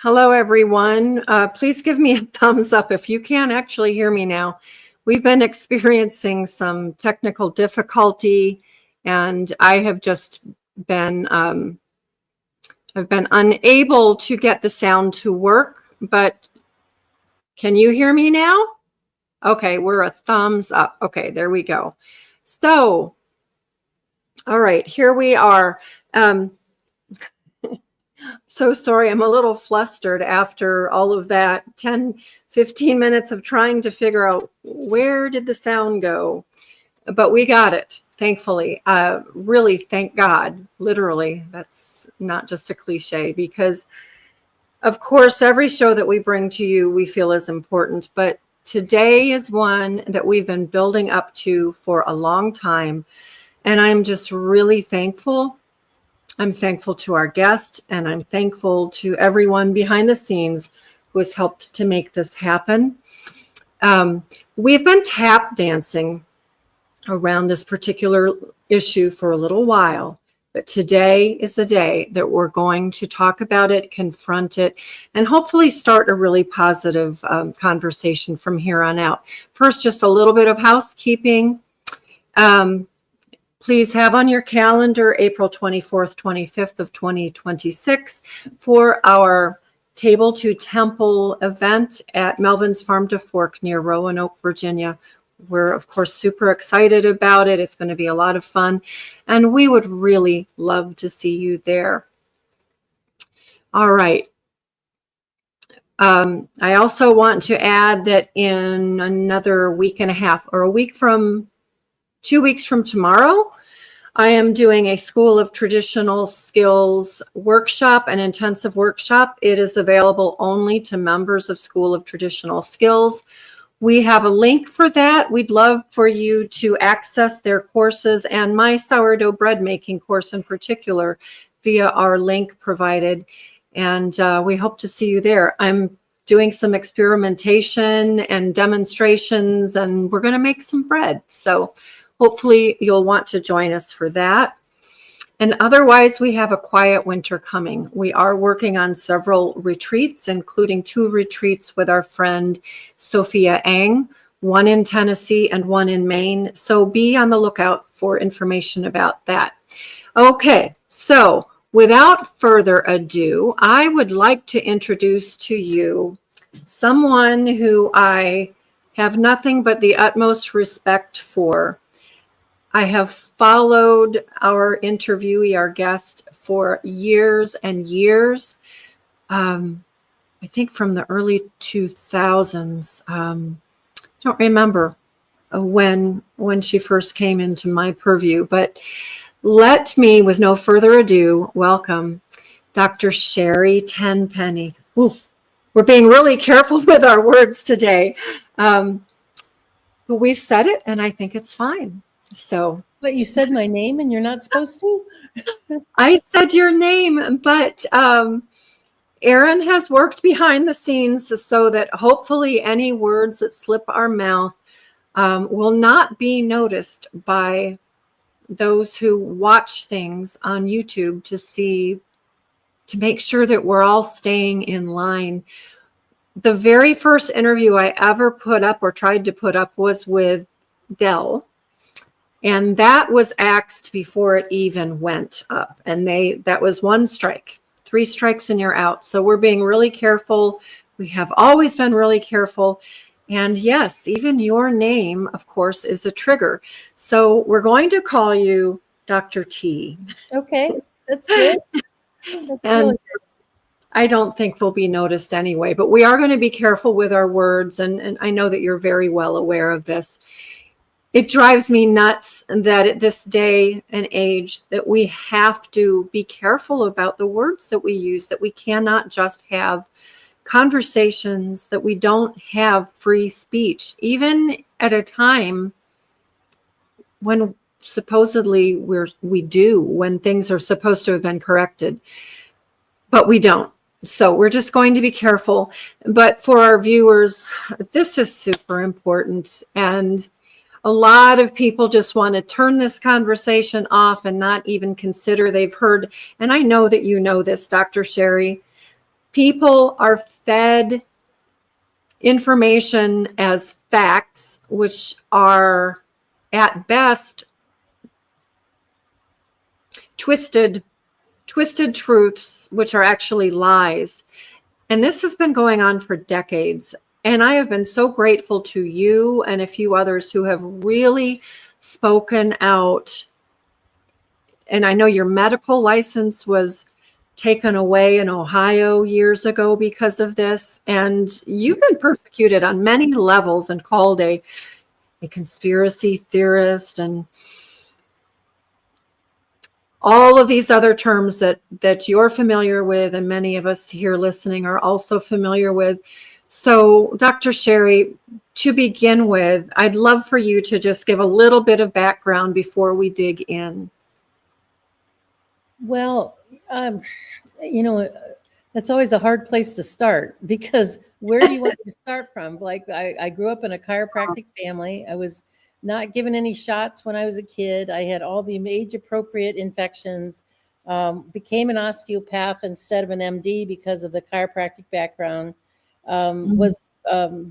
Hello, everyone. Please give me a thumbs up if you can actually hear me now. We've been experiencing some technical difficulty, and I have just been I've been unable to get the sound to work. But can you hear me now? Okay, we're a thumbs up. Okay, there we go. So, all right, here we are. So sorry, I'm a little flustered after all of that 10, 15 minutes of trying to figure out where did the sound go. But we got it, thankfully. Really, thank God, literally. That's not just a cliche, because of course, every show that we bring to you, we feel is important. But today is one that we've been building up to for a long time. And I'm just really thankful. I'm thankful to our guest, and I'm thankful to everyone behind the scenes who has helped to make this happen. We've been tap dancing around this particular issue for a little while, but today is the day that we're going to talk about it, confront it, and hopefully start a really positive conversation from here on out. First, just a little bit of housekeeping. Please have on your calendar April 24th, 25th of 2026 for our Table to Temple event at Melvin's Farm to Fork near Roanoke, Virginia. We're, of course, super excited about it. It's going to be a lot of fun, and we would really love to see you there. All right. I also want to add that in another week and a half, or 2 weeks from tomorrow, I am doing a School of Traditional Skills workshop, an intensive workshop. It is available only to members of School of Traditional Skills. We have a link for that. We'd love for you to access their courses and my sourdough bread making course in particular via our link provided. And we hope to see you there. I'm doing some experimentation and demonstrations, and we're going to make some bread. So hopefully you'll want to join us for that. And otherwise, we have a quiet winter coming. We are working on several retreats, including 2 retreats with our friend Sophia Ang, one in Tennessee and one in Maine. So be on the lookout for information about that. Okay, so without further ado, I would like to introduce to you someone who I have nothing but the utmost respect for. I have followed our interviewee, our guest, for years and years. I think from the early 2000s. I don't remember when she first came into my purview, but let me, with no further ado, welcome Dr. Sherry Tenpenny. Ooh, we're being really careful with our words today, but we've said it, and I think it's fine. So, but you said my name and you're not supposed to? I said your name, but Erin has worked behind the scenes so that hopefully any words that slip our mouth will not be noticed by those who watch things on YouTube to make sure that we're all staying in line. The very first interview I ever put up or tried to put up was with Dell. And that was axed before it even went up. And that was 1 strike, 3 strikes and you're out. So we're being really careful. We have always been really careful. And yes, even your name, of course, is a trigger. So we're going to call you Dr. T. Okay, that's good. That's really good. I don't think we'll be noticed anyway, but we are going to be careful with our words. And I know that you're very well aware of this. It drives me nuts that at this day and age that we have to be careful about the words that we use, that we cannot just have conversations, that we don't have free speech, even at a time when supposedly we do, when things are supposed to have been corrected, but we don't. So we're just going to be careful. But for our viewers, this is super important. And a lot of people just want to turn this conversation off and not even consider they've heard. And I know that you know this, Dr. Sherry. People are fed information as facts, which are at best twisted truths, which are actually lies. And this has been going on for decades. And I have been so grateful to you and a few others who have really spoken out. And I know your medical license was taken away in Ohio years ago because of this. And you've been persecuted on many levels and called a conspiracy theorist and all of these other terms that you're familiar with, and many of us here listening are also familiar with. So, Dr. Sherry, to begin with, I'd love for you to just give a little bit of background before we dig in. Well, you know, that's always a hard place to start, because where do you want to start from? Like, I grew up in a chiropractic family. I was not given any shots when I was a kid. I had all the age-appropriate infections, became an osteopath instead of an MD because of the chiropractic background, was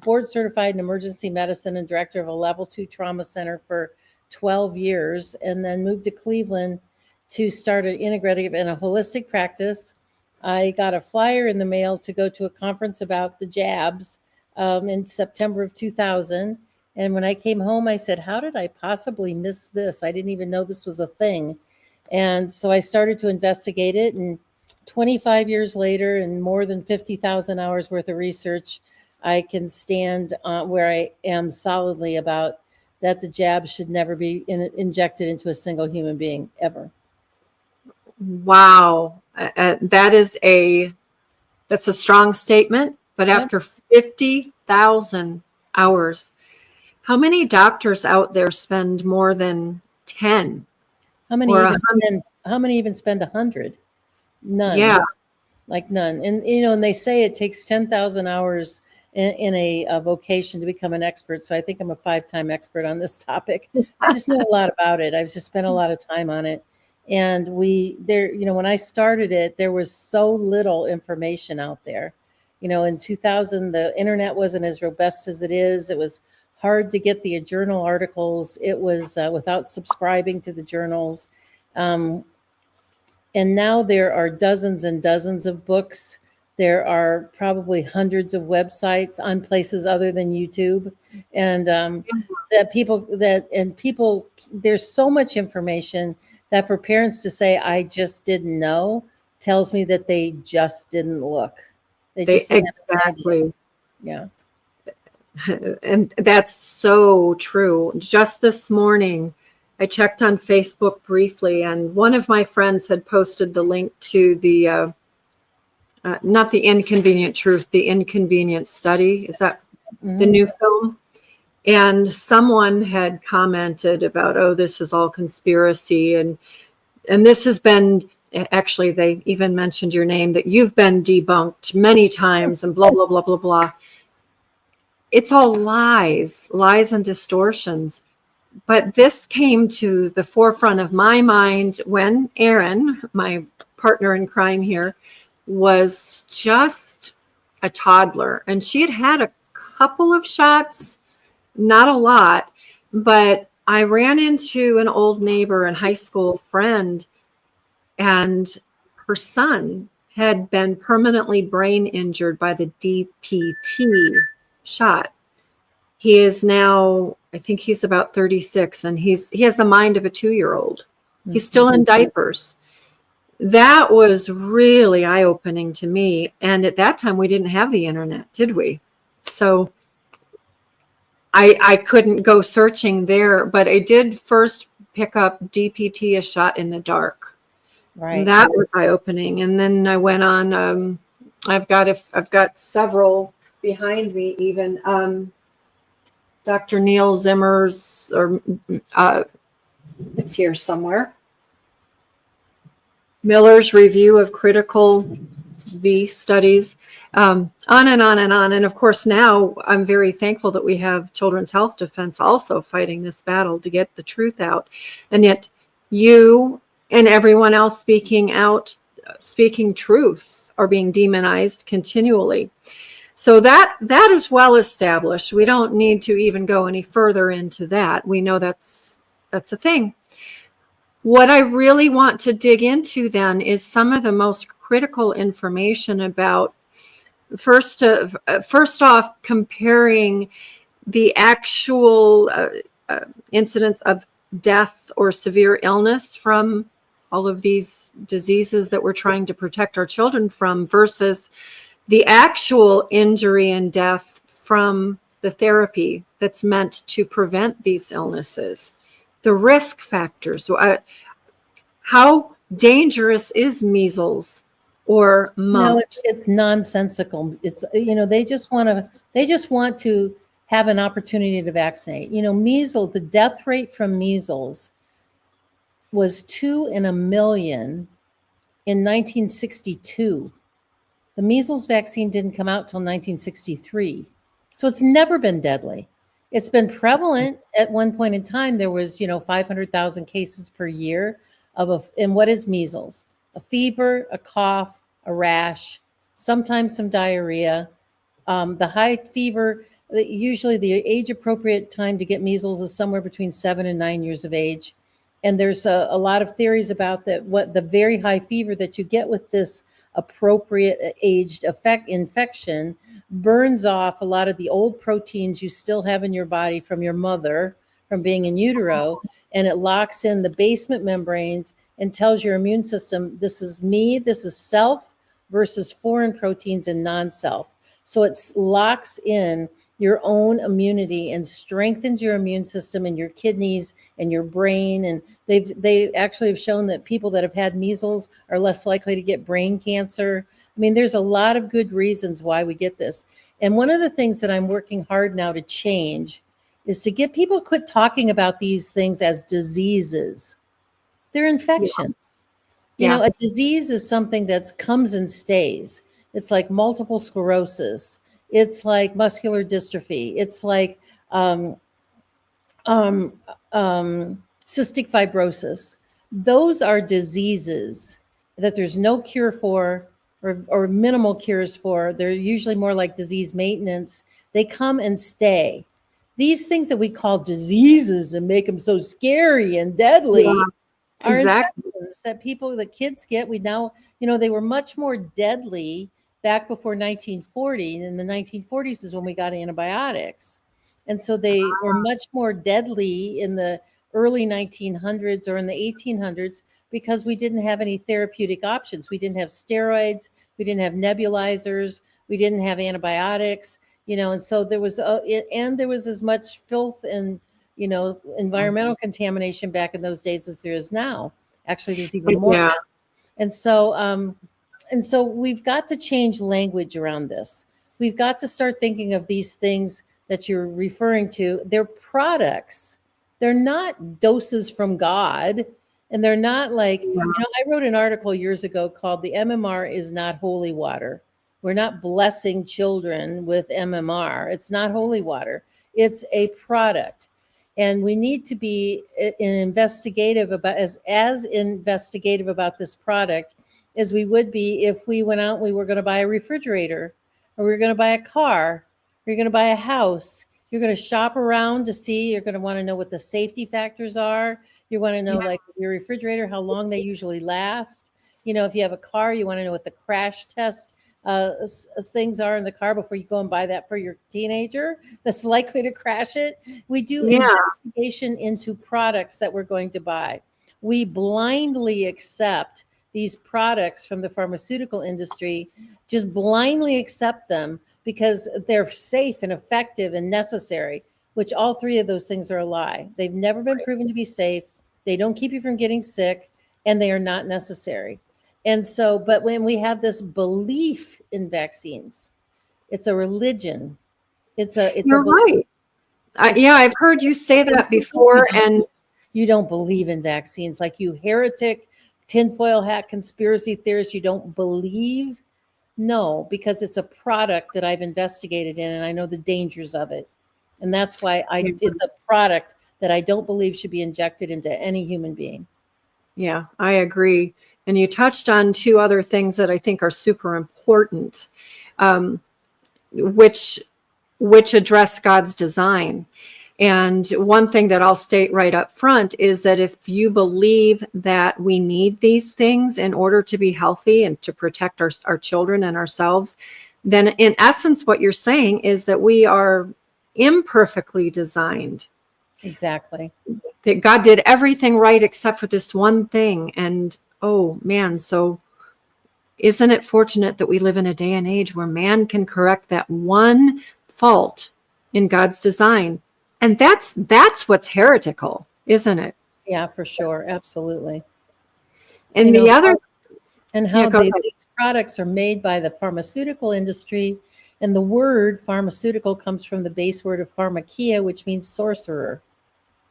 board certified in emergency medicine and director of a level 2 trauma center for 12 years, and then moved to Cleveland to start an integrative and a holistic practice. I got a flyer in the mail to go to a conference about the jabs in September of 2000. And when I came home, I said, how did I possibly miss this? I didn't even know this was a thing. And so I started to investigate it. And 25 years later, and more than 50,000 hours worth of research, I can stand where I am solidly about that the jab should never be injected into a single human being ever. Wow. That's a strong statement, but after 50,000 hours, how many doctors out there spend more than 10? How many even spend 100? None. Yeah. Like none. And, and they say it takes 10,000 hours in a vocation to become an expert. So I think I'm a 5-time expert on this topic. I just know a lot about it. I've just spent a lot of time on it. And when I started it, there was so little information out there. In 2000, the internet wasn't as robust as it is. It was hard to get the journal articles. It was without subscribing to the journals. And now there are dozens and dozens of books. There are probably hundreds of websites on places other than YouTube. And there's so much information that for parents to say, I just didn't know, tells me that they just didn't look. They just didn't have an idea. Yeah. And that's so true. Just this morning, I checked on Facebook briefly, and one of my friends had posted the link to the, not The Inconvenient Truth, The Inconvenient Study. Is that the new film? And someone had commented about, oh, this is all conspiracy. And this has been, actually, they even mentioned your name, that you've been debunked many times and blah, blah, blah, blah, blah. It's all lies and distortions. But this came to the forefront of my mind when Erin, my partner in crime here, was just a toddler. And she had had a couple of shots, not a lot, but I ran into an old neighbor and high school friend, and her son had been permanently brain injured by the DPT shot. He is now, I think he's about 36, and he has the mind of a 2-year-old. He's still in diapers. That was really eye-opening to me. And at that time, we didn't have the internet, did we? So I couldn't go searching there, but I did first pick up DPT, a shot in the dark. Right. And that was eye-opening. And then I went on, I've got several behind me even. Dr. Neil Zimmer's, or it's here somewhere. Miller's Review of Critical V Studies, on and on and on. And of course, now I'm very thankful that we have Children's Health Defense also fighting this battle to get the truth out. And yet you and everyone else speaking out speaking truth are being demonized continually. So that is well established. We don't need to even go any further into that. We know that's a thing. What I really want to dig into then is some of the most critical information about first off, comparing the actual incidence of death or severe illness from all of these diseases that we're trying to protect our children from versus the actual injury and death from the therapy that's meant to prevent these illnesses. The risk factors. How dangerous is measles or No, mumps? it's nonsensical. It's, they just want to have an opportunity to vaccinate. Measles, the death rate from measles was 2 in a million in 1962. The measles vaccine didn't come out till 1963. So it's never been deadly. It's been prevalent at one point in time. There was, 500,000 cases per year and what is measles? A fever, a cough, a rash, sometimes some diarrhea. The high fever, usually the age appropriate time to get measles is somewhere between 7 and 9 years of age. And there's a lot of theories about that, what the very high fever that you get with this appropriate aged infection burns off a lot of the old proteins you still have in your body from your mother, from being in utero, and it locks in the basement membranes and tells your immune system, this is me, this is self versus foreign proteins and non-self. So it locks in your own immunity and strengthens your immune system and your kidneys and your brain. And they actually have shown that people that have had measles are less likely to get brain cancer. I mean, there's a lot of good reasons why we get this. And one of the things that I'm working hard now to change is to get people to quit talking about these things as diseases. They're infections. Yeah. A disease is something that comes and stays. It's like multiple sclerosis. It's like muscular dystrophy. It's like cystic fibrosis. Those are diseases that there's no cure for or minimal cures for. They're usually more like disease maintenance. They come and stay. These things that we call diseases and make them so scary and deadly are exactly. infections that kids get. We now, they were much more deadly back before 1940. In the 1940s is when we got antibiotics. And so they were much more deadly in the early 1900s or in the 1800s because we didn't have any therapeutic options. We didn't have steroids. We didn't have nebulizers. We didn't have antibiotics, and so there was as much filth and, environmental contamination back in those days as there is now. Actually, there's even more now. And so we've got to change language around this. We've got to start thinking of these things that you're referring to. They're products. They're not doses from God. And they're not like, I wrote an article years ago called "The MMR is not holy water." We're not blessing children with MMR. It's not holy water. It's a product. And we need to be investigative about as investigative about this product as we would be if we went out and we were going to buy a refrigerator, or we were going to buy a car, or you're going to buy a house. You're going to shop around to see. You're going to want to know what the safety factors are. You want to know, like your refrigerator, how long they usually last. If you have a car, you want to know what the crash test things are in the car before you go and buy that for your teenager that's likely to crash it. We do investigation into products that we're going to buy. We blindly accept these products from the pharmaceutical industry, just blindly accept them because they're safe and effective and necessary, which all three of those things are a lie. They've never been proven to be safe. They don't keep you from getting sick, and they are not necessary. And so, but when we have this belief in vaccines, it's a religion. You're right. I've heard you say that before. And you don't believe in vaccines, like you heretic, tinfoil hat conspiracy theorists. You don't believe? No, because it's a product that I've investigated in, and I know the dangers of it. And that's why it's a product that I don't believe should be injected into any human being. Yeah, I agree. And you touched on two other things that I think are super important, which address God's design. And one thing that I'll state right up front is that if you believe that we need these things in order to be healthy and to protect our children and ourselves, then in essence, what you're saying is that we are imperfectly designed. Exactly. That God did everything right except for this one thing. And oh man, so isn't it fortunate that we live in a day and age where man can correct that one fault in God's design? And that's what's heretical, isn't it? Yeah, for sure. Absolutely. And You the know, other, and yeah, how go ahead. these products are made by the pharmaceutical industry. And the word pharmaceutical comes from the base word of pharmakia, which means sorcerer.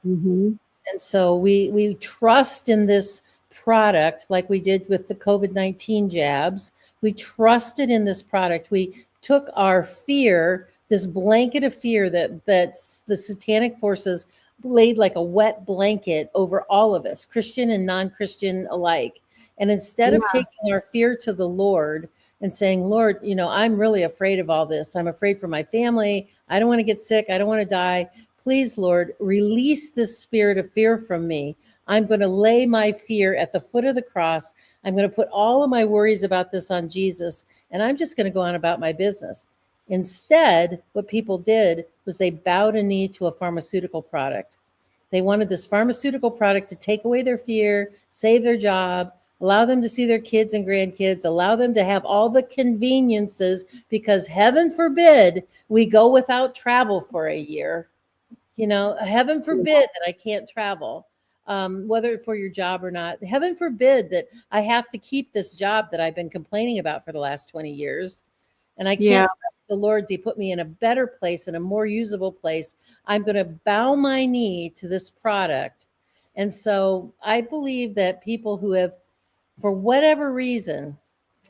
Mhm. And so we trust in this product like we did with the COVID-19 jabs. We trusted in this product. We took our fear, this blanket of fear that's the satanic forces laid like a wet blanket over all of us, Christian and non-Christian alike. And instead of Yeah. taking our fear to the Lord and saying, Lord, I'm really afraid of all this. I'm afraid for my family. I don't want to get sick. I don't want to die. Please, Lord, release this spirit of fear from me. I'm going to lay my fear at the foot of the cross. I'm going to put all of my worries about this on Jesus, and I'm just going to go on about my business. Instead, what people did was they bowed a knee to a pharmaceutical product. They wanted this pharmaceutical product to take away their fear, save their job, allow them to see their kids and grandkids, allow them to have all the conveniences, because heaven forbid we go without travel for a year. Heaven forbid that I can't travel, whether for your job or not. Heaven forbid that I have to keep this job that I've been complaining about for the last 20 years. And I Yeah. can't trust the Lord to put me in a better place, in a more usable place. I'm going to bow my knee to this product. And so I believe that people who have, for whatever reason,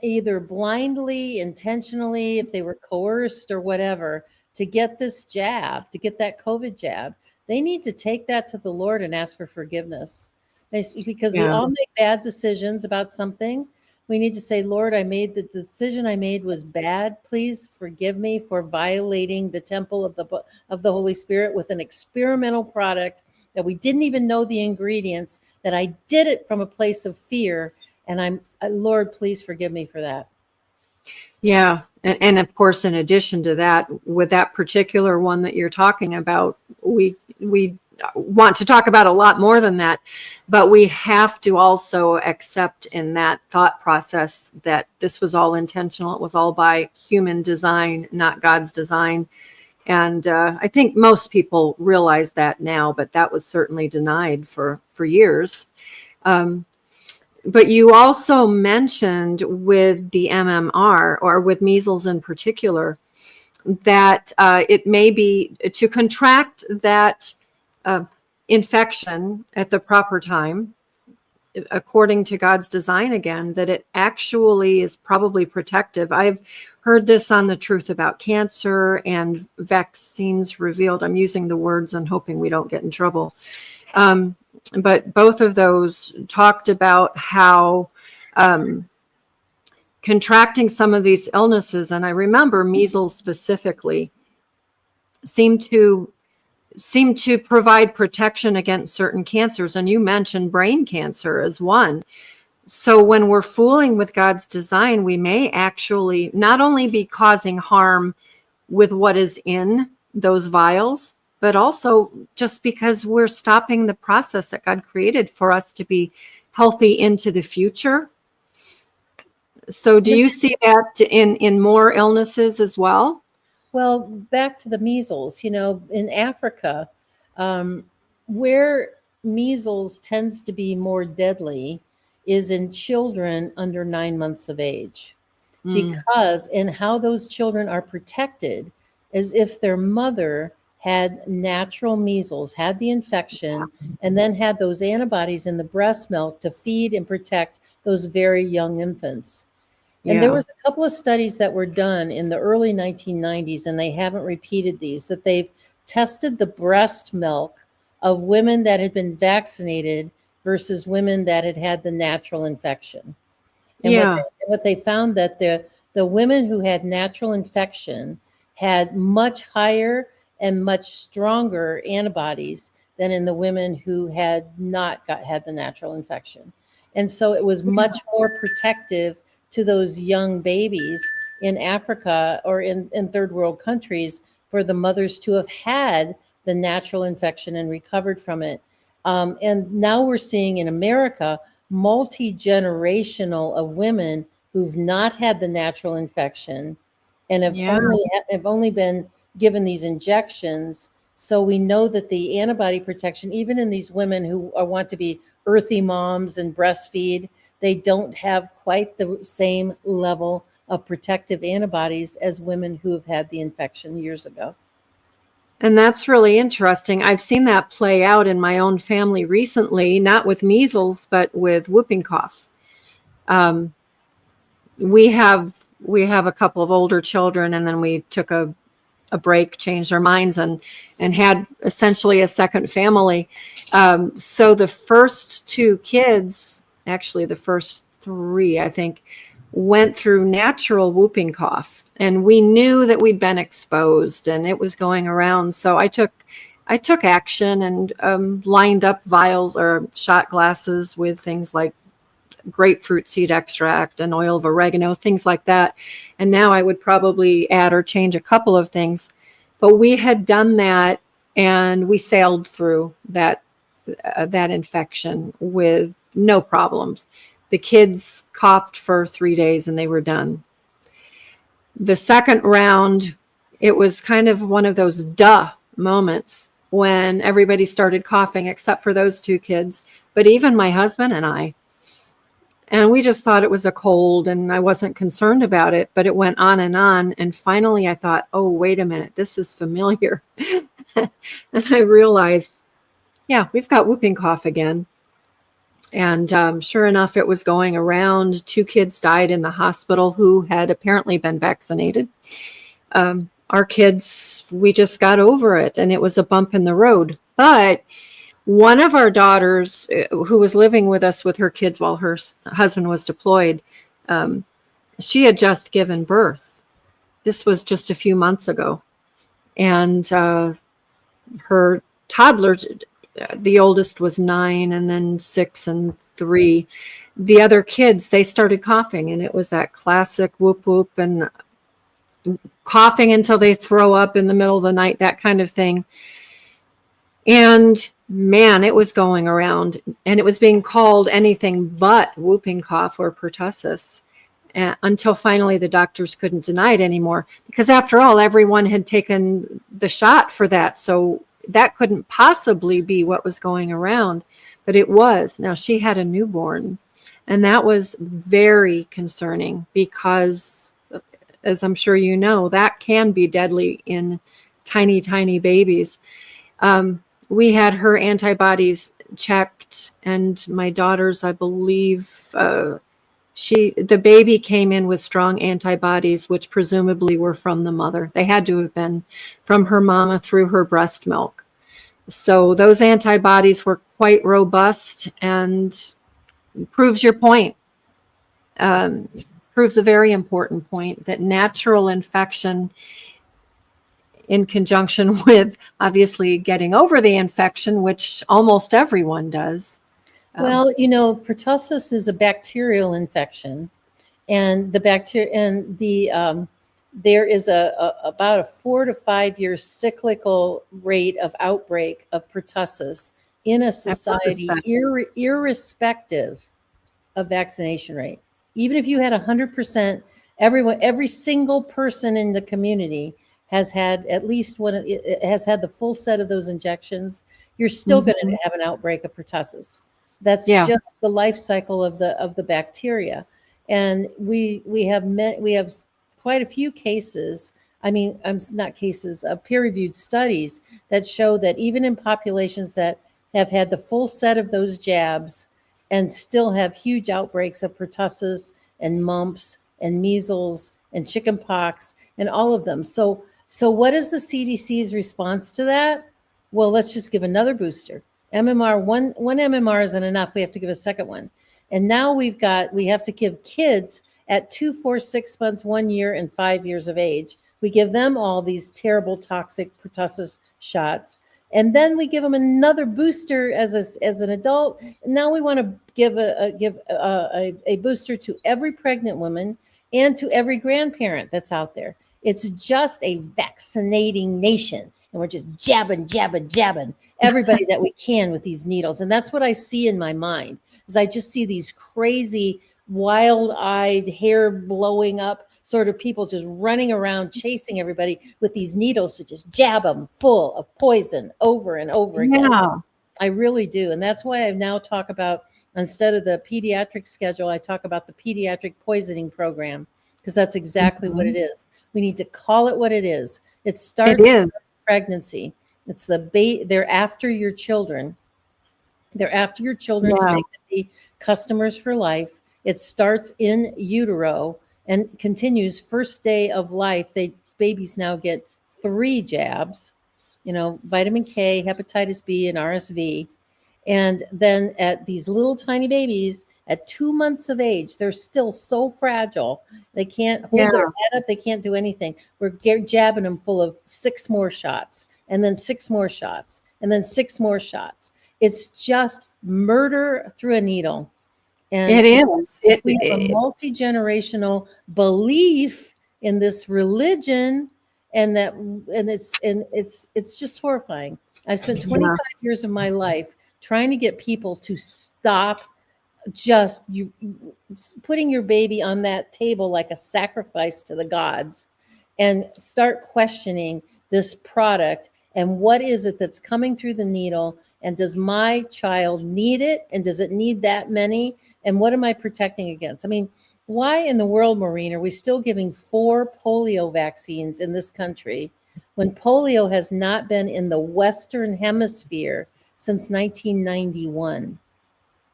either blindly, intentionally, if they were coerced or whatever, to get this jab, to get that COVID jab, they need to take that to the Lord and ask for forgiveness. Because we Yeah. all make bad decisions about something. We need to say, Lord, the decision I made was bad. Please forgive me for violating the temple of the Holy Spirit with an experimental product that we didn't even know the ingredients, that I did it from a place of fear. And Lord, please forgive me for that. Yeah. And of course, in addition to that, with that particular one that you're talking about, we want to talk about a lot more than that, but we have to also accept in that thought process that this was all intentional. It was all by human design, not God's design. And I think most people realize that now, but that was certainly denied for years. But you also mentioned with the MMR, or with measles in particular, that it may be to contract that infection at the proper time, according to God's design again, that it actually is probably protective. I've heard this on The Truth About Cancer and Vaccines Revealed. I'm using the words and hoping we don't get in trouble. But both of those talked about how contracting some of these illnesses, and I remember measles specifically, seem to provide protection against certain cancers. And you mentioned brain cancer as one. So when we're fooling with God's design, we may actually not only be causing harm with what is in those vials, but also just because we're stopping the process that God created for us to be healthy into the future. So do you see that in more illnesses as well? Well, back to the measles, in Africa, where measles tends to be more deadly is in children under 9 months of age. Because in how those children are protected is if their mother had natural measles, had the infection, and then had those antibodies in the breast milk to feed and protect those very young infants. And there was a couple of studies that were done in the early 1990s, and they haven't repeated these, that they've tested the breast milk of women that had been vaccinated versus women that had had the natural infection. And Yeah. what they found that the women who had natural infection had much higher and much stronger antibodies than in the women who had not had the natural infection. And so it was much more protective to those young babies in Africa or in third world countries for the mothers to have had the natural infection and recovered from it. And now we're seeing in America multi-generational of women who've not had the natural infection and have only been given these injections. So we know that the antibody protection, even in these women who want to be earthy moms and breastfeed, they don't have quite the same level of protective antibodies as women who have had the infection years ago. And that's really interesting. I've seen that play out in my own family recently, not with measles, but with whooping cough. We have a couple of older children, and then we took a break, changed our minds, and had essentially a second family. So the first two kids, actually the first three, I think, went through natural whooping cough. And we knew that we'd been exposed and it was going around. So I took action and lined up vials or shot glasses with things like grapefruit seed extract and oil of oregano, things like that. And now I would probably add or change a couple of things. But we had done that and we sailed through that infection with no problems. The kids coughed for 3 days and they were done. The second round, it was kind of one of those duh moments when everybody started coughing except for those two kids, but even my husband and I. And we just thought it was a cold and I wasn't concerned about it, but it went on. And finally I thought, oh, wait a minute, this is familiar. And I realized, yeah, we've got whooping cough again. And sure enough, it was going around. 2 kids died in the hospital who had apparently been vaccinated. Our kids, we just got over it and it was a bump in the road. But one of our daughters who was living with us with her kids while her husband was deployed, she had just given birth. This was just a few months ago. And her toddlers, the oldest was 9 and then 6 and 3. The other kids, they started coughing and it was that classic whoop whoop and coughing until they throw up in the middle of the night, that kind of thing. And man, it was going around and it was being called anything but whooping cough or pertussis until finally the doctors couldn't deny it anymore, because after all, everyone had taken the shot for that. So that couldn't possibly be what was going around, but it was. Now she had a newborn, and that was very concerning because, as I'm sure you know, that can be deadly in tiny, tiny babies. We had her antibodies checked, and my daughter's, I believe, the baby came in with strong antibodies, which presumably were from the mother. They had to have been from her mama through her breast milk. So those antibodies were quite robust and proves your point. Proves a very important point that natural infection in conjunction with obviously getting over the infection, which almost everyone does. Well, pertussis is a bacterial infection, and the bacteria and there is about a 4 to 5 year cyclical rate of outbreak of pertussis in a society, irrespective of vaccination rate. Even if you had 100%, every single person in the community has had at least one, has had the full set of those injections, you're still going to have an outbreak of pertussis. That's just the life cycle of the bacteria. And we have quite a few cases. I mean, not cases, peer-reviewed studies that show that even in populations that have had the full set of those jabs and still have huge outbreaks of pertussis and mumps and measles and chickenpox and all of them. So what is the CDC's response to that? Well, let's just give another booster. MMR, one MMR isn't enough. We have to give a second one. And now we have to give kids at 2, 4, 6 months, 1 year, and 5 years of age. We give them all these terrible toxic pertussis shots. And then we give them another booster as an adult. Now we want to give a booster to every pregnant woman and to every grandparent that's out there. It's just a vaccinating nation. And we're just jabbing everybody that we can with these needles. And that's what I see in my mind, is I just see these crazy, wild-eyed, hair blowing up sort of people just running around chasing everybody with these needles to just jab them full of poison over and over again. Yeah. I really do. And that's why I now talk about, instead of the pediatric schedule, I talk about the pediatric poisoning program, because that's exactly what it is. We need to call it what it is. It starts with pregnancy. It's they're after your children. They're after your children to make them be customers for life. It starts in utero and continues first day of life. Babies now get 3 jabs, vitamin K, hepatitis B, and RSV. And then at these little tiny babies at 2 months of age, they're still so fragile. They can't hold their head up. They can't do anything. We're jabbing them full of 6 more shots, and then 6 more shots, and then 6 more shots. It's just murder through a needle. And it is. We have a multi-generational belief in this religion, and it's just horrifying. I've spent 25 years of my life trying to get people to stop just putting your baby on that table like a sacrifice to the gods, and start questioning this product and what is it that's coming through the needle, and does my child need it, and does it need that many, and what am I protecting against? I mean, why in the world, Maureen, are we still giving 4 polio vaccines in this country when polio has not been in the Western Hemisphere since 1991?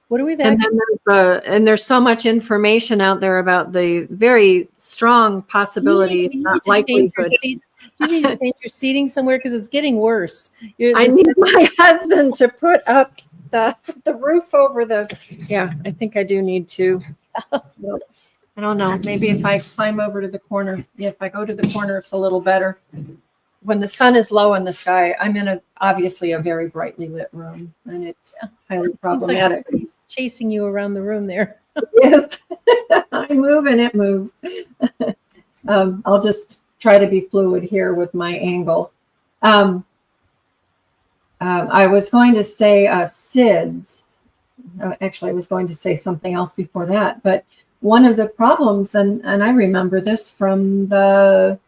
What are we vaccinating? And there's so much information out there about the very strong possibilities, not likelihood. You need to change your seating somewhere, because it's getting worse. I need my husband to put up the roof over the. Yeah, I think I do need to. I don't know. Maybe if I climb over to the corner. Yeah, if I go to the corner, it's a little better. When the sun is low in the sky, I'm in obviously a very brightly lit room, and it's highly problematic. Like he's chasing you around the room there. Yes, I move and it moves. I'll just try to be fluid here with my angle. I was going to say SIDS. Actually, I was going to say something else before that. But one of the problems, and I remember this from the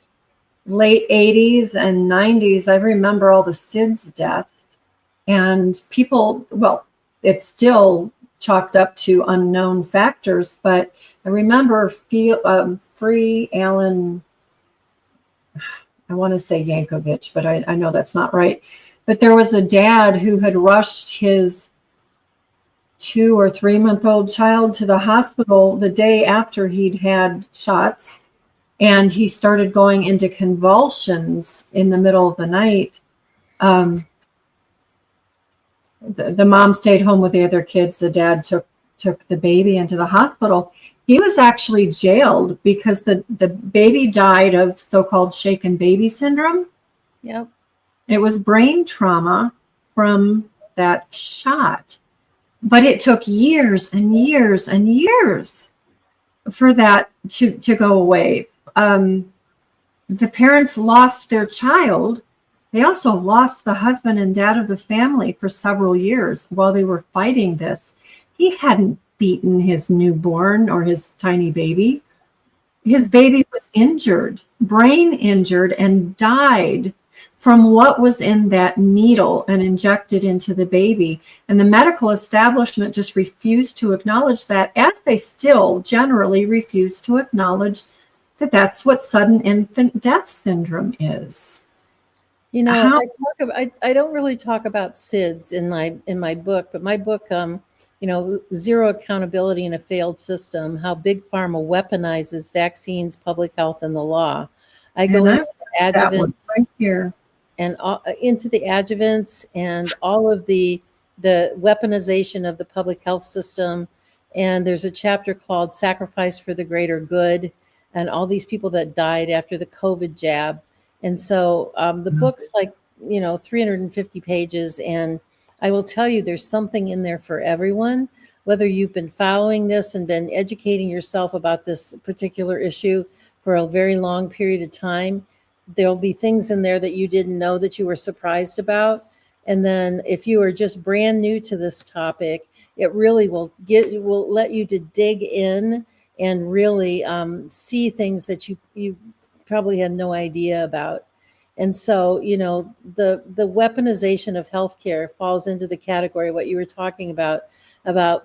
late 80s and 90s, I remember all the SIDS deaths. And people, well, it's still chalked up to unknown factors, but I remember Free Alan, I want to say Yankovic, but I know that's not right. But there was a dad who had rushed his 2 or 3 month old child to the hospital the day after he'd had shots, and he started going into convulsions in the middle of the night. The mom stayed home with the other kids. The dad took the baby into the hospital. He was actually jailed because the baby died of so-called shaken baby syndrome. Yep. It was brain trauma from that shot. But it took years and years and years for that to go away. The parents lost their child. They also lost the husband and dad of the family for several years while they were fighting this. He hadn't beaten his newborn or his tiny baby. His baby was injured, brain injured, and died from what was in that needle and injected into the baby. And the medical establishment just refused to acknowledge that, as they still generally refuse to acknowledge that that's what sudden infant death syndrome is. You know, I don't really talk about SIDS in my book, but my book, Zero Accountability in a Failed System, How Big Pharma Weaponizes Vaccines, Public Health, and the Law. I go into the adjuvants right here. And into the adjuvants and all of the weaponization of the public health system, And there's a chapter called Sacrifice for the Greater Good, and all these people that died after the COVID jab. And so the book's like, 350 pages. And I will tell you, there's something in there for everyone, whether you've been following this and been educating yourself about this particular issue for a very long period of time. There'll be things in there that you didn't know that you were surprised about. And then if you are just brand new to this topic, it really will let you to dig in and really see things that you probably had no idea about. And so, the weaponization of healthcare falls into the category of what you were talking about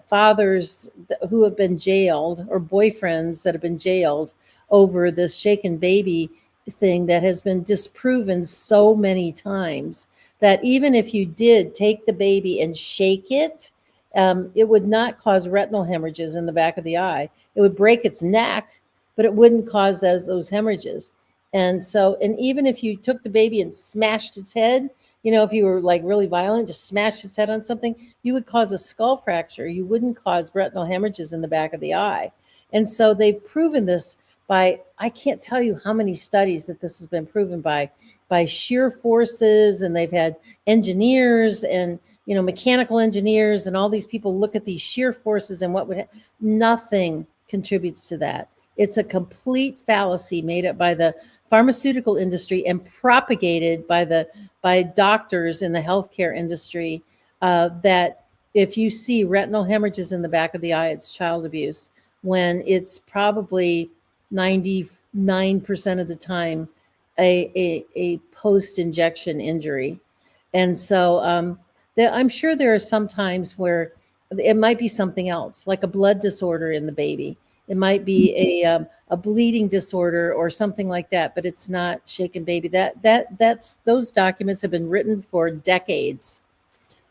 fathers who have been jailed or boyfriends that have been jailed over this shaken baby thing that has been disproven so many times that even if you did take the baby and shake it, it would not cause retinal hemorrhages in the back of the eye. It would break its neck, but it wouldn't cause those hemorrhages. And even if you took the baby and smashed its head, if you were like really violent, just smashed its head on something, you would cause a skull fracture. You wouldn't cause retinal hemorrhages in the back of the eye. And so they've proven this I can't tell you how many studies that this has been proven by sheer forces, and they've had engineers and, mechanical engineers and all these people look at these sheer forces and nothing contributes to that. It's a complete fallacy made up by the pharmaceutical industry and propagated by doctors in the healthcare industry, that if you see retinal hemorrhages in the back of the eye, it's child abuse, when it's probably 99% of the time a post-injection injury. And so I'm sure there are some times where it might be something else, like a blood disorder in the baby. It might be a bleeding disorder or something like that, but it's not shaken baby. That's those documents have been written for decades,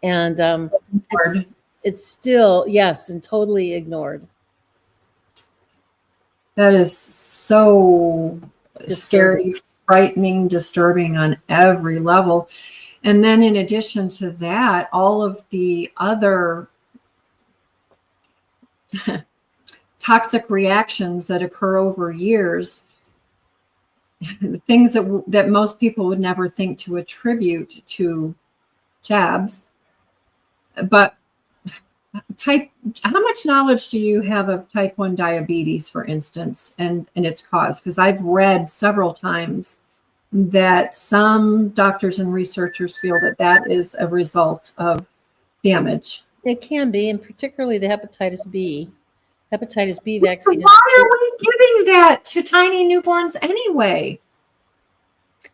and it's still, yes, and totally ignored. That is so scary, frightening, disturbing on every level. And then in addition to that, all of the other toxic reactions that occur over years, things that most people would never think to attribute to jabs. But how much knowledge do you have of type 1 diabetes, for instance, and its cause? Because I've read several times that some doctors and researchers feel that is a result of damage. It can be, and particularly the hepatitis B vaccine. Why are we giving that to tiny newborns anyway?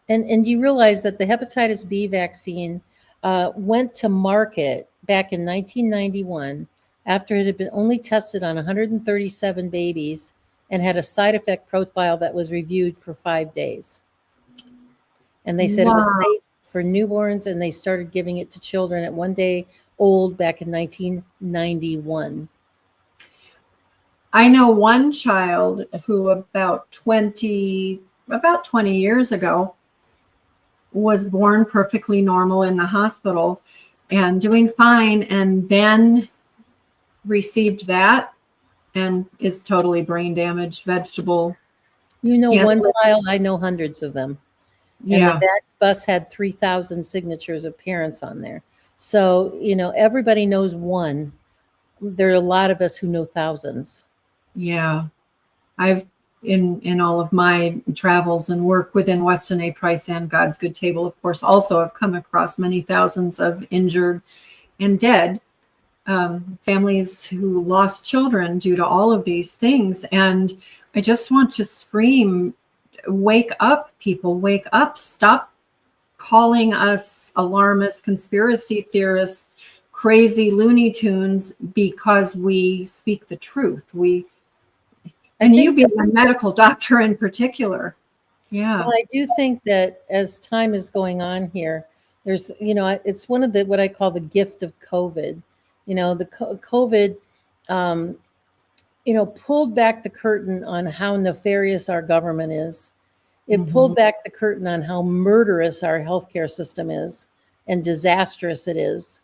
And you realize that the hepatitis B vaccine went to market back in 1991 after it had been only tested on 137 babies and had a side effect profile that was reviewed for 5 days. And they said it was safe for newborns, and they started giving it to children at 1 day old back in 1991. I know one child who about 20 years ago was born perfectly normal in the hospital and doing fine, and then received that and is totally brain damaged, vegetable. One child, I know hundreds of them. Yeah. And the Vax bus had 3,000 signatures of parents on there. So, everybody knows one. There are a lot of us who know thousands. Yeah. I've, in all of my travels and work within Weston A. Price and God's Good Table, of course, also have come across many thousands of injured and dead families who lost children due to all of these things. And I just want to scream, wake up, people, wake up. Stop calling us alarmists, conspiracy theorists, crazy Looney Tunes because we speak the truth. And you being a medical doctor in particular. Yeah. Well, I do think that as time is going on here, there's, it's one of what I call the gift of COVID. The COVID, pulled back the curtain on how nefarious our government is. It pulled back the curtain on how murderous our healthcare system is and disastrous it is.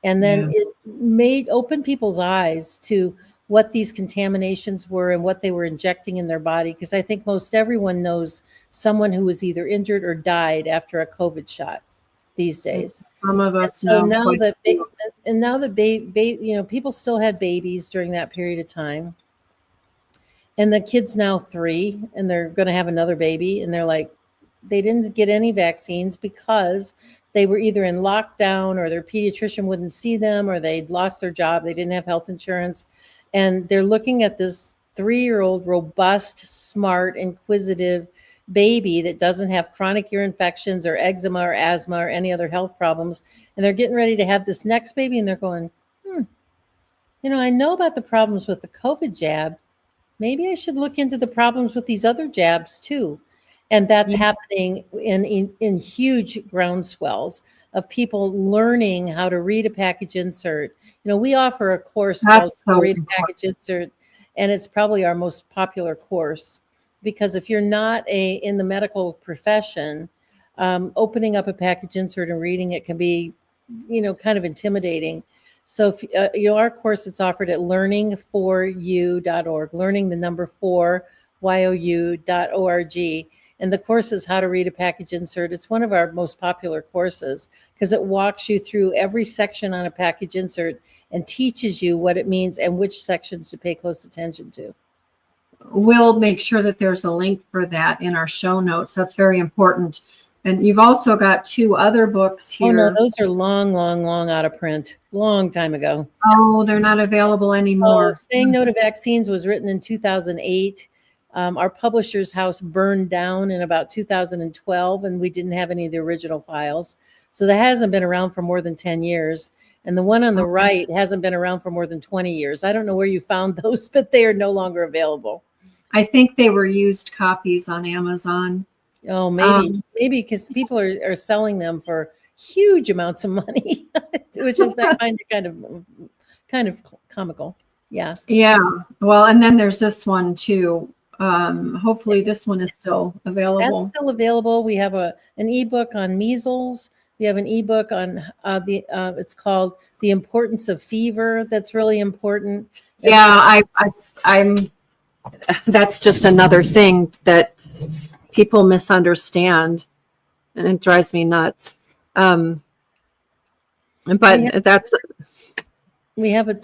And then it opened people's eyes to what these contaminations were and what they were injecting in their body, because I think most everyone knows someone who was either injured or died after a COVID shot these days. Some of And us so know now quite that a few. people still had babies during that period of time, and the kid's now 3 and they're going to have another baby, and they're like, they didn't get any vaccines because they were either in lockdown or their pediatrician wouldn't see them, or they'd lost their job, they didn't have health insurance, and they're looking at this 3-year-old robust, smart, inquisitive baby that doesn't have chronic ear infections or eczema or asthma or any other health problems, and they're getting ready to have this next baby, and they're going, I know about the problems with the COVID jab. Maybe I should look into the problems with these other jabs too. And that's Yeah. happening in huge groundswells of people learning how to read a package insert. We offer a course called That's so Read a important. Package Insert, and it's probably our most popular course, because if you're not in the medical profession, opening up a package insert and reading it can be, kind of intimidating. So, if, our course, it's offered at learning4u.org, learning the number 4you.org. And the course is how to read a package insert. It's one of our most popular courses because it walks you through every section on a package insert and teaches you what it means and which sections to pay close attention to. We'll make sure that there's a link for that in our show notes. That's very important. And you've also got 2 other books here. Oh, no, those are long, long, long out of print, long time ago. Oh, they're not available anymore. Saying No to Vaccines was written in 2008. Our publisher's house burned down in about 2012, and we didn't have any of the original files. So that hasn't been around for more than 10 years. And the one on the right hasn't been around for more than 20 years. I don't know where you found those, but they are no longer available. I think they were used copies on Amazon. Oh, maybe because people are selling them for huge amounts of money, which is that kind of comical. Yeah. Yeah. Well, and then there's this one too. Hopefully this one is still available. That's still available. We have an ebook on measles. We have an ebook on it's called The Importance of Fever. That's really important. Yeah, I'm that's just another thing that people misunderstand, and it drives me nuts. But we have an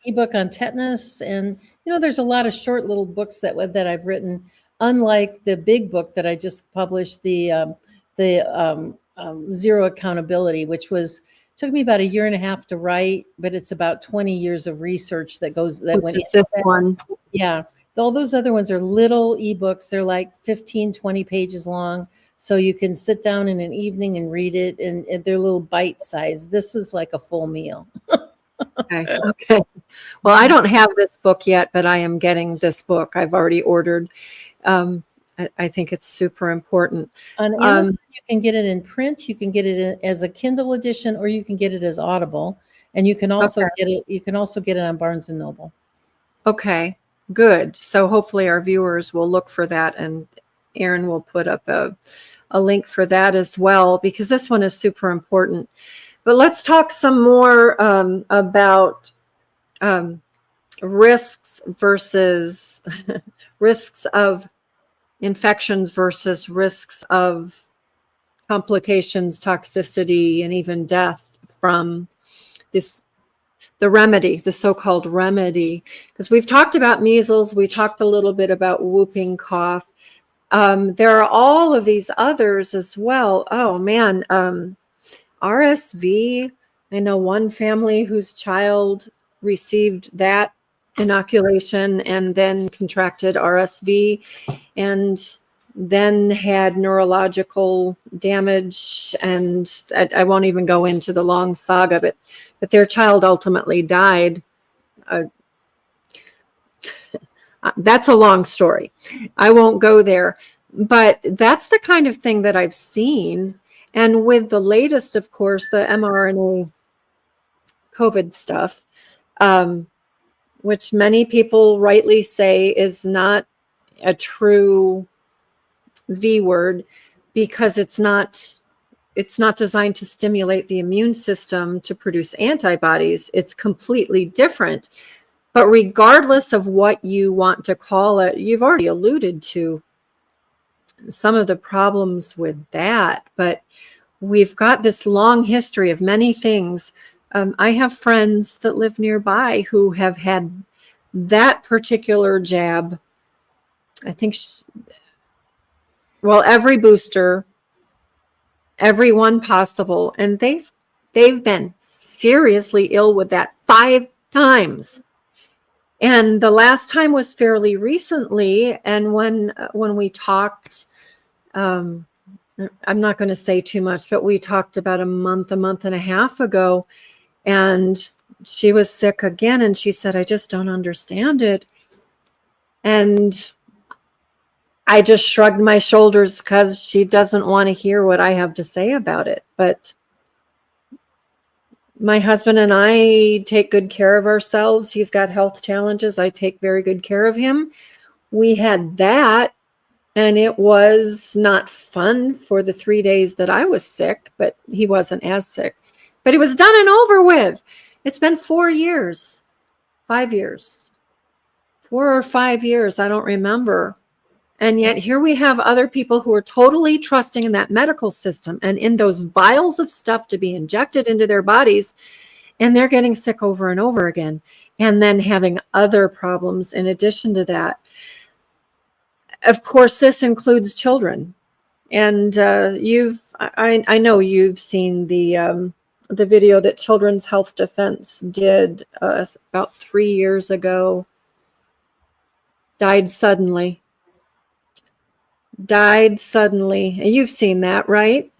ebook on tetanus, and there's a lot of short little books that I've written. Unlike the big book that I just published, the Zero Accountability, which took me about 1.5 years to write, but it's about 20 years of research that went into this that. one. Yeah. All those other ones are little ebooks. They're like 15, 20 pages long. So you can sit down in an evening and read it, and they're little bite size. This is like a full meal. Okay. Well, I don't have this book yet, but I am getting this book. I've already ordered. I think it's super important. On Amazon, you can get it in print. You can get it as a Kindle edition, or you can get it as Audible. And you can also get it. You can also get it on Barnes and Noble. Okay. Good. So hopefully our viewers will look for that, and Erin will put up a link for that as well, because this one is super important. But let's talk some more about risks versus risks of infections versus risks of complications, toxicity, and even death from the so-called remedy. Because we've talked about measles, we talked a little bit about whooping cough. There are all of these others as well. Oh man, RSV. I know one family whose child received that inoculation and then contracted RSV and then had neurological damage, and I won't even go into the long saga, but their child ultimately died. That's a long story. I won't go there, but that's the kind of thing that I've seen. And with the latest, of course, the mRNA COVID stuff, which many people rightly say is not a true V word, because it's not designed to stimulate the immune system to produce antibodies. It's completely different. But regardless of what you want to call it, you've already alluded to some of the problems with that. But we've got this long history of many things. I have friends that live nearby who have had that particular jab. I think, every booster, every one possible, and they've been seriously ill with that 5 times. And the last time was fairly recently. And when we talked, I'm not going to say too much, but we talked about a month and a half ago, and she was sick again. And she said, I just don't understand it. And I just shrugged my shoulders because she doesn't want to hear what I have to say about it. But my husband and I take good care of ourselves. He's got health challenges. I take very good care of him. We had that, and it was not fun for the 3 days that I was sick, but he wasn't as sick. But it was done and over with. It's been 4 years, 5 years, 4 or 5 years. I don't remember. And yet here we have other people who are totally trusting in that medical system and in those vials of stuff to be injected into their bodies. And they're getting sick over and over again. And then having other problems in addition to that. Of course, this includes children. And I know you've seen the video that Children's Health Defense did about 3 years ago. Died suddenly. You've seen that, right?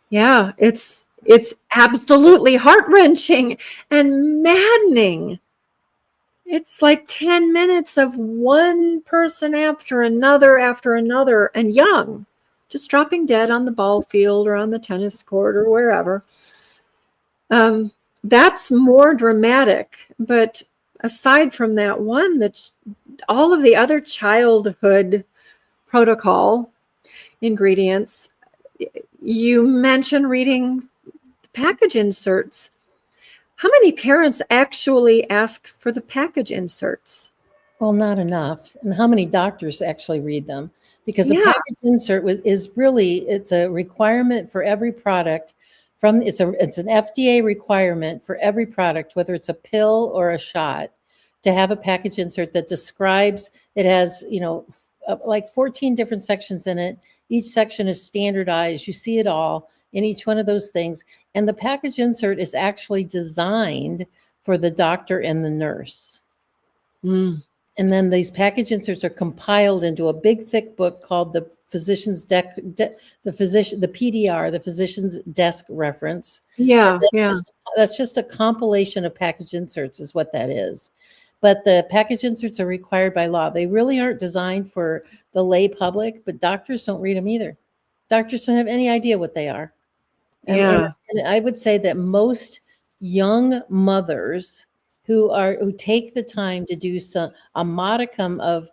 Yeah, it's absolutely heart-wrenching and maddening. It's like 10 minutes of one person after another, and young, just dropping dead on the ball field or on the tennis court or wherever. That's more dramatic. But aside from that one, all of the other childhood protocol ingredients, you mentioned reading the package inserts. How many parents actually ask for the package inserts? Well, not enough. And how many doctors actually read them? Because a package insert is really, it's a requirement for every product. It's an FDA requirement for every product, whether it's a pill or a shot, to have a package insert that describes, it has, like 14 different sections in it. Each section is standardized. You see it all in each one of those things. And the package insert is actually designed for the doctor and the nurse. And then these package inserts are compiled into a big thick book called the Physician's the PDR, the Physician's Desk Reference. That's just a compilation of package inserts is what that is. But the package inserts are required by law. They really aren't designed for the lay public, but doctors don't read them either. Doctors don't have any idea what they are. And I would say that most young mothers who take the time to do a modicum of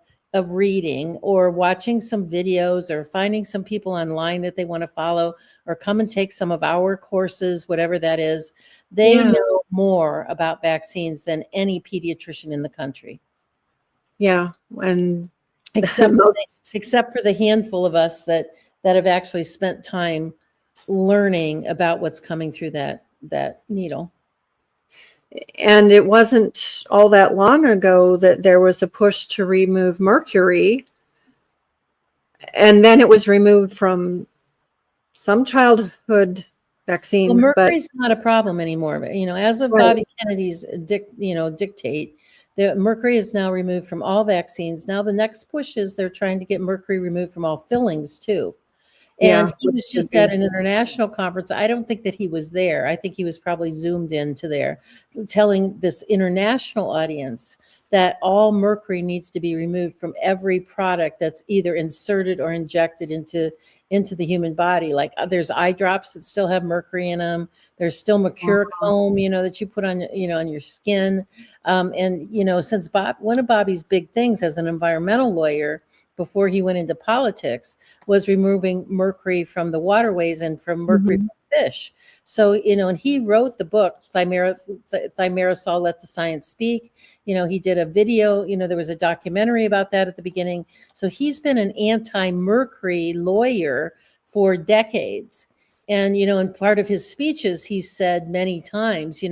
reading or watching some videos or finding some people online that they want to follow or come and take some of our courses, whatever that is, they know more about vaccines than any pediatrician in the country. Yeah. And except for the handful of us that have actually spent time learning about what's coming through that needle. And it wasn't all that long ago that there was a push to remove mercury. And then it was removed from some childhood vaccines. Well, mercury's not a problem anymore. But, as of Bobby Kennedy's dictate, the mercury is now removed from all vaccines. Now the next push is they're trying to get mercury removed from all fillings too. And he was just at an international conference. I don't think that he was there. I think he was probably zoomed into there, telling this international audience that all mercury needs to be removed from every product that's either inserted or injected into the human body. Like there's eye drops that still have mercury in them. There's still mercurochrome, that you put on, on your skin. Since one of Bobby's big things as an environmental lawyer before he went into politics was removing mercury from the waterways and from mercury from fish. So, and he wrote the book, Thimerosal, Let the Science Speak. He did a video, there was a documentary about that at the beginning. So he's been an anti-mercury lawyer for decades. And, in part of his speeches, he said many times,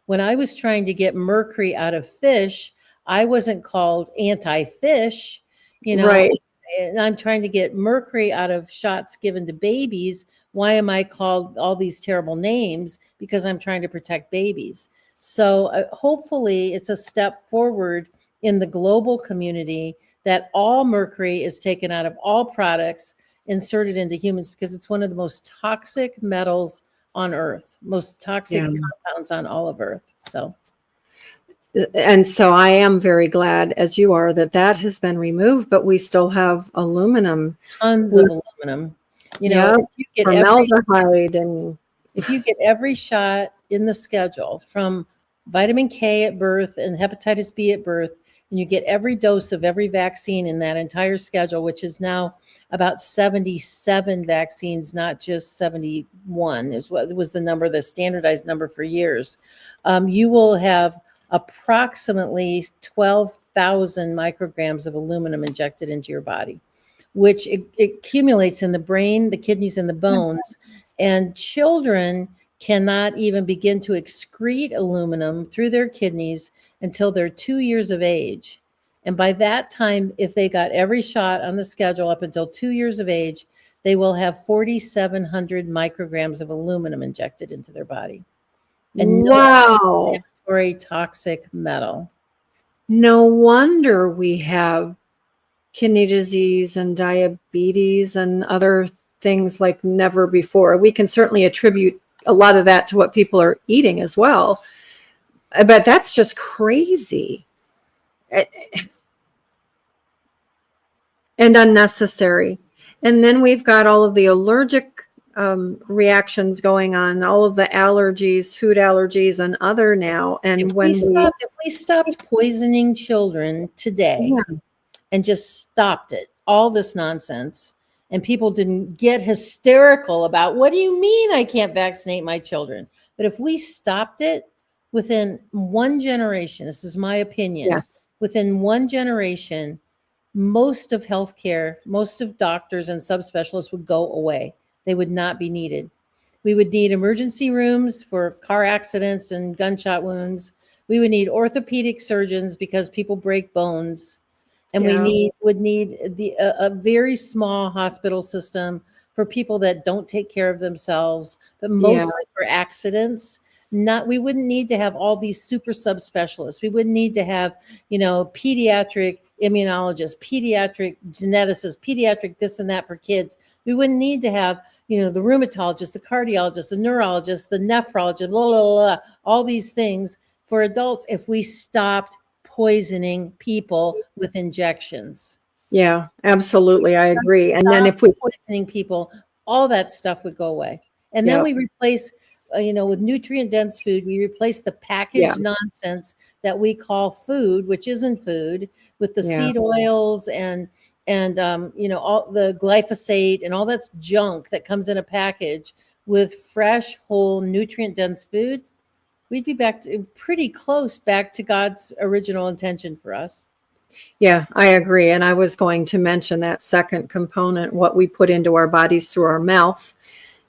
when I was trying to get mercury out of fish, I wasn't called anti-fish, Right. and I'm trying to get mercury out of shots given to babies. Why am I called all these terrible names? Because I'm trying to protect babies. So hopefully it's a step forward in the global community that all mercury is taken out of all products, inserted into humans, because it's one of the most toxic metals on Earth, most toxic compounds on all of Earth. And so I am very glad, as you are, that has been removed, but we still have aluminum. Tons of aluminum. If you get formaldehyde and if you get every shot in the schedule from vitamin K at birth and hepatitis B at birth, and you get every dose of every vaccine in that entire schedule, which is now about 77 vaccines, not just 71. It was the standardized number for years. You will have approximately 12,000 micrograms of aluminum injected into your body, which it accumulates in the brain, the kidneys, and the bones. And children cannot even begin to excrete aluminum through their kidneys until they're 2 years of age. And by that time, if they got every shot on the schedule up until 2 years of age, they will have 4,700 micrograms of aluminum injected into their body. And wow. inflammatory toxic metal. No wonder we have kidney disease and diabetes and other things like never before. We can certainly attribute a lot of that to what people are eating as well. But that's just crazy and unnecessary. And then we've got all of the allergic reactions going on, all of the allergies, food allergies, and other now. And if we stopped poisoning children today and just stopped it, all this nonsense, and people didn't get hysterical about, what do you mean I can't vaccinate my children? But if we stopped it within one generation, this is my opinion, within one generation, most of healthcare, most of doctors and subspecialists would go away. They would not be needed. We would need emergency rooms for car accidents and gunshot wounds. We would need orthopedic surgeons because people break bones. And we would need a very small hospital system for people that don't take care of themselves, but mostly for accidents. We wouldn't need to have all these super subspecialists. We wouldn't need to have, pediatric immunologists, pediatric geneticists, pediatric this and that for kids. We wouldn't need to have, the rheumatologist, the cardiologist, the neurologist, the nephrologist, blah, blah, blah, all these things for adults if we stopped poisoning people with injections. Yeah, absolutely. I agree. And then if we poisoning people, all that stuff would go away. And then we replace, with nutrient dense food, we replace the packaged nonsense that we call food, which isn't food, with the seed oils and all the glyphosate and all that's junk that comes in a package with fresh, whole, nutrient dense food. We'd be pretty close back to God's original intention for us. Yeah, I agree. And I was going to mention that second component, what we put into our bodies through our mouth.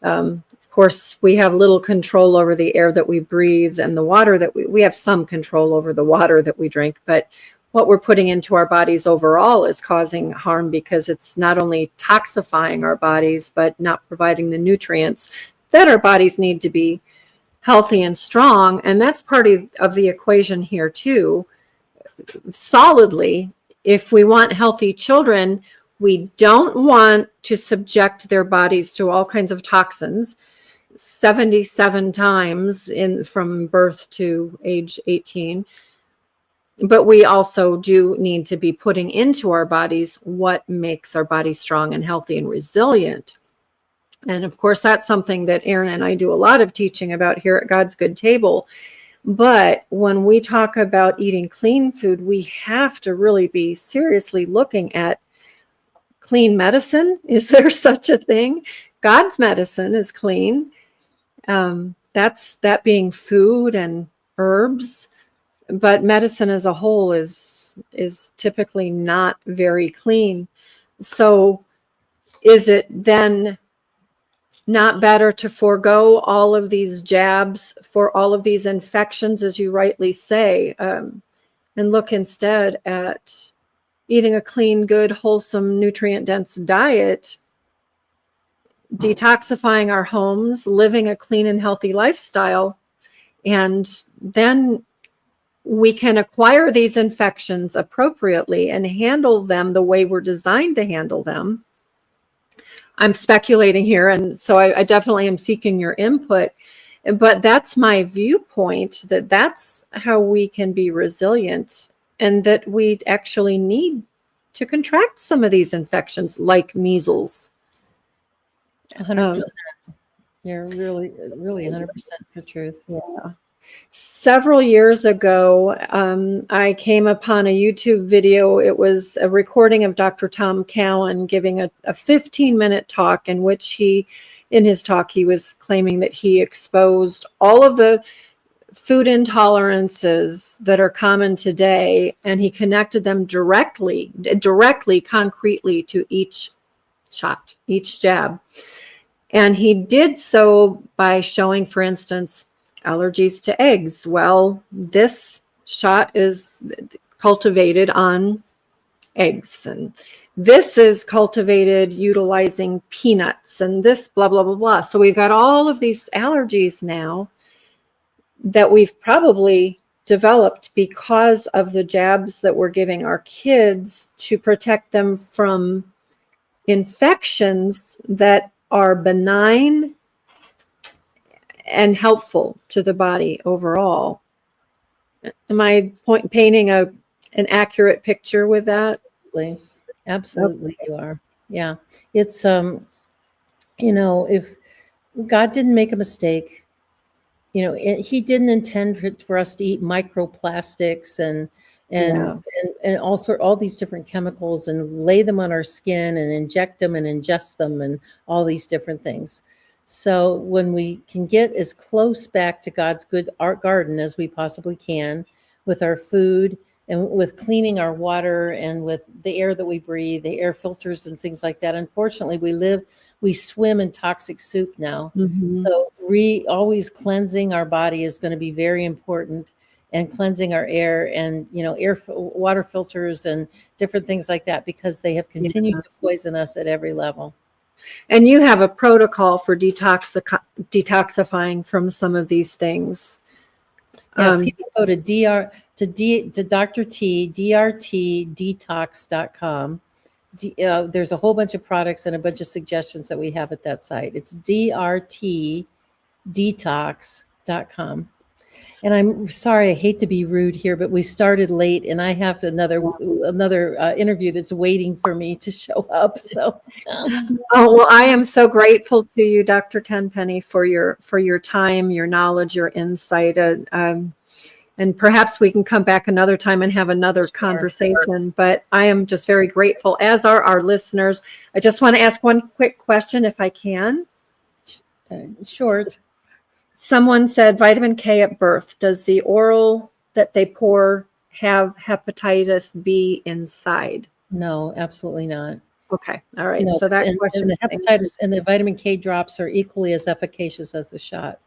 Of course, we have little control over the air that we breathe and the water that we have some control over the water that we drink, but what we're putting into our bodies overall is causing harm because it's not only toxifying our bodies, but not providing the nutrients that our bodies need to be healthy and strong. And that's part of the equation here too. Solidly, if we want healthy children, we don't want to subject their bodies to all kinds of toxins 77 times from birth to age 18. But we also do need to be putting into our bodies what makes our bodies strong and healthy and resilient. And of course, that's something that Erin and I do a lot of teaching about here at God's Good Table. But when we talk about eating clean food, we have to really be seriously looking at clean medicine. Is there such a thing? God's medicine is clean. That being food and herbs, but medicine as a whole is typically not very clean. So is it then not better to forego all of these jabs for all of these infections, as you rightly say, and look instead at eating a clean, good, wholesome, nutrient-dense diet, detoxifying our homes, living a clean and healthy lifestyle, and then we can acquire these infections appropriately and handle them the way we're designed to handle them. I'm speculating here, and so I definitely am seeking your input, but that's my viewpoint, that that's how we can be resilient, and that we actually need to contract some of these infections like measles. 100%. You're really 100% for truth. Yeah. Several years ago, I came upon a YouTube video. It was a recording of Dr. Tom Cowan giving a 15-minute talk in which in his talk, he was claiming that he exposed all of the food intolerances that are common today, and he connected them directly, concretely to each shot, each jab. And he did so by showing, for instance, allergies to eggs. Well, this shot is cultivated on eggs, and this is cultivated utilizing peanuts, and this blah, blah, blah, blah. So we've got all of these allergies now that we've probably developed because of the jabs that we're giving our kids to protect them from infections that are benign and helpful to the body overall. Am I painting an accurate picture with that? Absolutely, okay. You are. Yeah, it's if God didn't make a mistake, He didn't intend for us to eat microplastics and all these different chemicals and lay them on our skin and inject them and ingest them and all these different things. So when we can get as close back to God's good art garden as we possibly can with our food and with cleaning our water and with the air that we breathe, the air filters and things like that. Unfortunately, we swim in toxic soup now. Mm-hmm. So always cleansing our body is going to be very important, and cleansing our air and, water filters and different things like that, because they have continued to poison us at every level. And you have a protocol for detoxifying from some of these things. Yeah, people go to Dr. T, drtdetox.com. There's a whole bunch of products and a bunch of suggestions that we have at that site. It's drtdetox.com. And I'm sorry, I hate to be rude here, but we started late, and I have another interview that's waiting for me to show up. So, well, I am so grateful to you, Dr. Tenpenny, for your time, your knowledge, your insight, and perhaps we can come back another time and have another conversation. Sure. But I am just very grateful, as are our listeners. I just want to ask one quick question, if I can. Sure. Someone said vitamin K at birth. Does the oral that they pour have hepatitis B inside? No, absolutely not. Okay. All right. No, so that question. And the hepatitis and the vitamin K drops are equally as efficacious as the shot.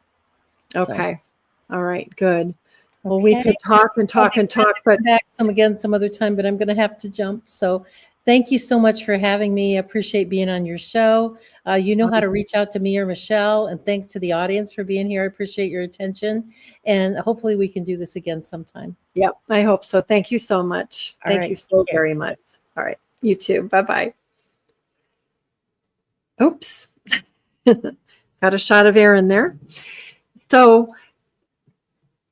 Okay. So. All right. Good. Well, we could talk and talk and talk, but back some other time, but I'm going to have to jump. So thank you so much for having me. I appreciate being on your show. You know how to reach out to me or Michelle, and thanks to the audience for being here. I appreciate your attention, and hopefully we can do this again sometime. Yep, I hope so. Thank you so much. Thank you so very much. All right. You too. Bye-bye. Oops. Got a shot of air in there. So,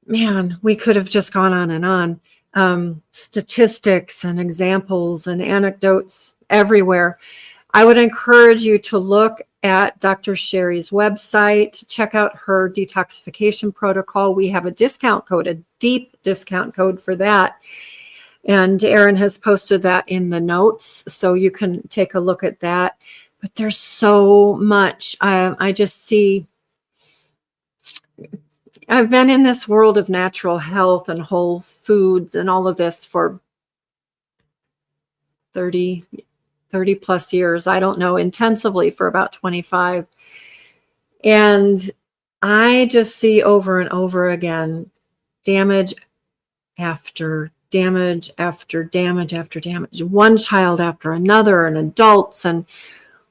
man, we could have just gone on and on. Statistics and examples and anecdotes everywhere. I would encourage you to look at Dr. Sherry's website, check out her detoxification protocol. We have a discount code, a deep discount code for that. And Erin has posted that in the notes, so you can take a look at that. But there's so much. I just see I've been in this world of natural health and whole foods and all of this for 30 plus years. I don't know, intensively for about 25. And I just see over and over again damage after damage after damage after damage, one child after another, and adults, and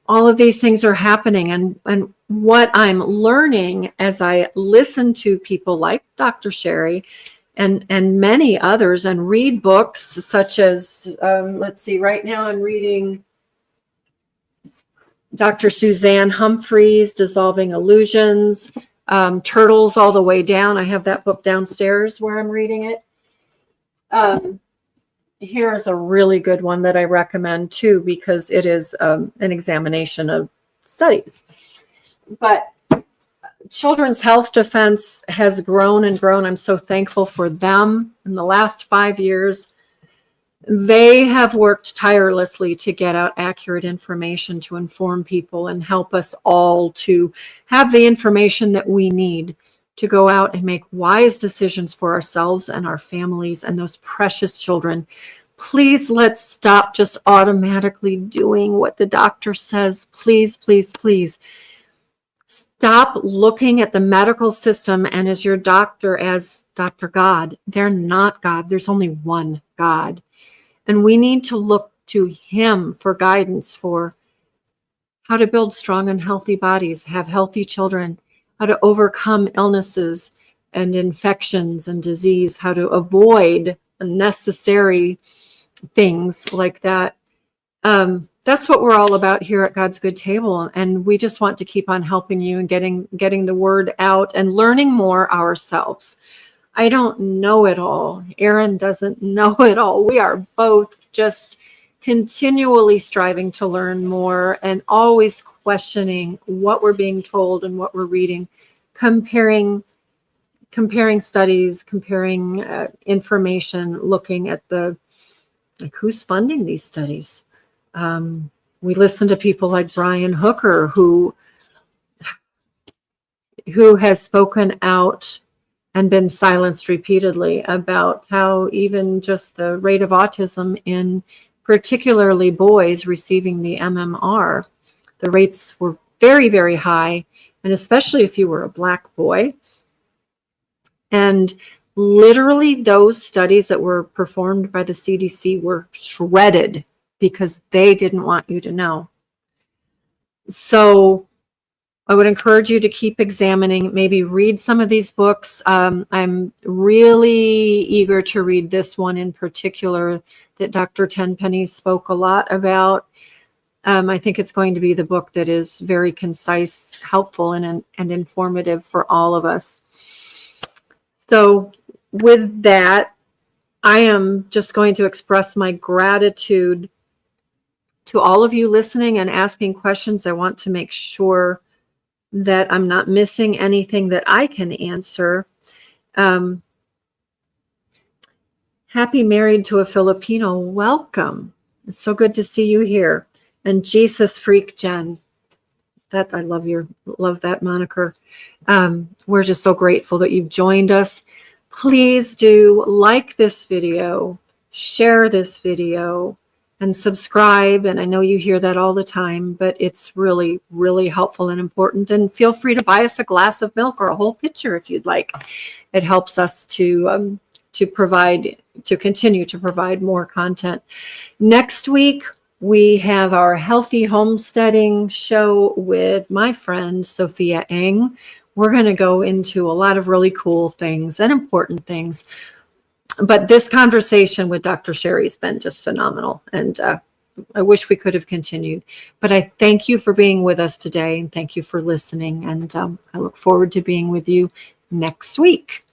all of these things are happening. And what I'm learning as I listen to people like Dr. Sherry and many others and read books such as, let's see, right now I'm reading Dr. Suzanne Humphreys, Dissolving Illusions, Turtles All the Way Down. I have that book downstairs where I'm reading it. Here's a really good one that I recommend too, because it is an examination of studies. But Children's Health Defense has grown and grown. I'm so thankful for them. In the last 5 years, they have worked tirelessly to get out accurate information to inform people and help us all to have the information that we need to go out and make wise decisions for ourselves and our families and those precious children. Please, let's stop just automatically doing what the doctor says. Please, please, please. Stop looking at the medical system and as your doctor as Dr. God. They're not God. There's only one God. And we need to look to him for guidance for how to build strong and healthy bodies, have healthy children, how to overcome illnesses and infections and disease, how to avoid unnecessary things like that. That's what we're all about here at God's Good Table. And we just want to keep on helping you and getting the word out and learning more ourselves. I don't know it all. Erin doesn't know it all. We are both just continually striving to learn more and always questioning what we're being told and what we're reading, comparing studies, comparing information, looking at who's funding these studies. We listen to people like Brian Hooker, who has spoken out and been silenced repeatedly about how even just the rate of autism in particularly boys receiving the MMR, the rates were very, very high, and especially if you were a Black boy. And literally those studies that were performed by the CDC were shredded because they didn't want you to know. So I would encourage you to keep examining, maybe read some of these books. I'm really eager to read this one in particular that Dr. Tenpenny spoke a lot about. I think it's going to be the book that is very concise, helpful, and informative for all of us. So with that, I am just going to express my gratitude to all of you listening and asking questions. I want to make sure that I'm not missing anything that I can answer. Happy married to a Filipino. Welcome. It's so good to see you here. And Jesus Freak Jen. I love that moniker. We're just so grateful that you've joined us. Please do like this video, share this video, and subscribe. And I know you hear that all the time, but it's really, really helpful and important. And feel free to buy us a glass of milk or a whole pitcher if you'd like. It helps us to continue to provide more content. Next week, we have our Healthy Homesteading show with my friend, Sophia Eng. We're going to go into a lot of really cool things and important things. But this conversation with Dr. Sherry's been just phenomenal. And I wish we could have continued. But I thank you for being with us today. And thank you for listening. And I look forward to being with you next week.